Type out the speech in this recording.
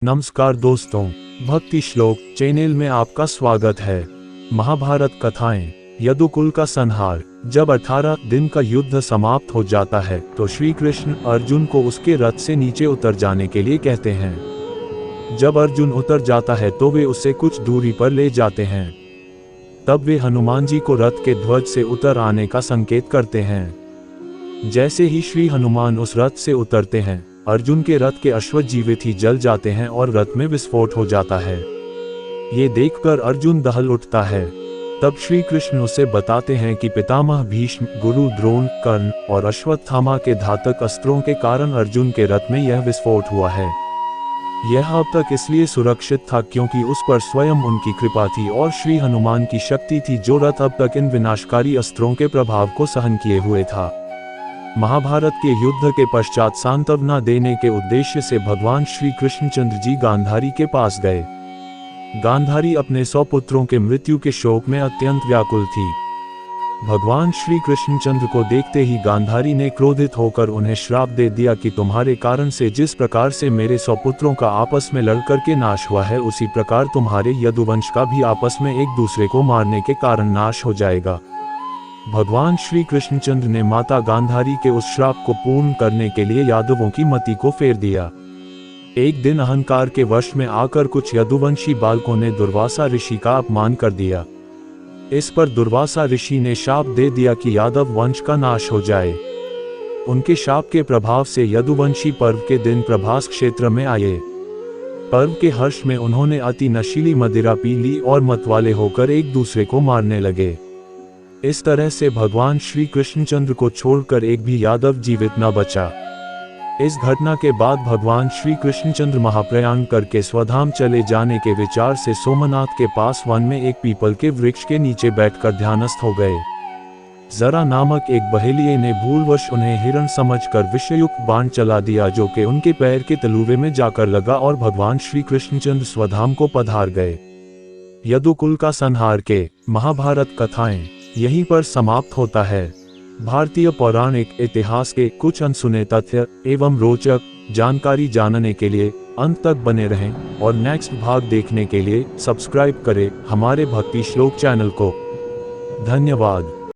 नमस्कार दोस्तों, भक्ति श्लोक चैनल में आपका स्वागत है। महाभारत कथाएं। यदुकुल का संहार। जब 18 दिन का युद्ध समाप्त हो जाता है तो श्री कृष्ण अर्जुन को उसके रथ से नीचे उतर जाने के लिए कहते हैं। जब अर्जुन उतर जाता है तो वे उसे कुछ दूरी पर ले जाते हैं। तब वे हनुमान जी को रथ के ध्वज से उतर आने का संकेत करते हैं। जैसे ही श्री हनुमान उस रथ से उतरते हैं, अर्जुन के रथ के अश्व जीवित ही जल जाते हैं और रथ में विस्फोट हो जाता है। ये देखकर अर्जुन दहल उठता है। तब श्री कृष्ण उसे बताते हैं कि पितामह भीष्म, गुरु द्रोण, कर्ण और अश्वत्थामा के घातक अस्त्रों के कारण अर्जुन के रथ में यह विस्फोट हुआ है। यह अब तक इसलिए सुरक्षित था क्योंकि उस पर स्वयं उनकी कृपा थी और श्री हनुमान की शक्ति थी जो रथ अब तक इन विनाशकारी अस्त्रों के प्रभाव को सहन किए हुए था। महाभारत के युद्ध के पश्चात सांत्वना देने के उद्देश्य से भगवान श्री कृष्णचंद्र जी गांधारी के पास गए। गांधारी अपने 100 पुत्रों के मृत्यु के शोक में अत्यंत व्याकुल थी। भगवान श्री कृष्णचंद्र को देखते ही गांधारी ने क्रोधित होकर उन्हें श्राप दे दिया कि तुम्हारे कारण से जिस प्रकार से मेरे 100 पुत्रों का आपस में लड़कर के नाश हुआ है, उसी प्रकार तुम्हारे यदुवंश का भी आपस में एक दूसरे को मारने के कारण नाश हो जाएगा। भगवान श्री कृष्णचंद्र ने माता गांधारी के उस श्राप को पूर्ण करने के लिए यादवों की मति को फेर दिया। एक दिन अहंकार के वश में आकर कुछ यदुवंशी बालकों ने दुर्वासा ऋषि का अपमान कर दिया। इस पर दुर्वासा ऋषि ने शाप दे दिया कि यादव वंश का नाश हो जाए। उनके शाप के प्रभाव से यदुवंशी पर्व के दिन प्रभास क्षेत्र में आए। पर्व के हर्ष में उन्होंने अति नशीली मदिरा पी ली और मतवाले होकर एक दूसरे को मारने लगे। इस तरह से भगवान श्री कृष्णचंद्र को छोड़कर एक भी यादव जीवित न बचा। इस घटना के बाद भगवान श्री कृष्णचंद्र महाप्रयाण करके स्वधाम चले जाने के विचार से सोमनाथ के पास वन में एक पीपल के वृक्ष के नीचे बैठकर ध्यानस्थ हो गए। जरा नामक एक बहेलिये ने भूलवश उन्हें हिरण समझकर विषयुक्त बाण चला दिया, जो कि उनके पैर के तलुवे में जाकर लगा और भगवान श्री कृष्णचंद्र स्वधाम को पधार गए। यदुकुल का संहार के महाभारत कथाएं यहीं पर समाप्त होता है। भारतीय पौराणिक इतिहास के कुछ अनसुने तथ्य एवं रोचक जानकारी जानने के लिए अंत तक बने रहें और नेक्स्ट भाग देखने के लिए सब्सक्राइब करें हमारे भक्ति श्लोक चैनल को। धन्यवाद।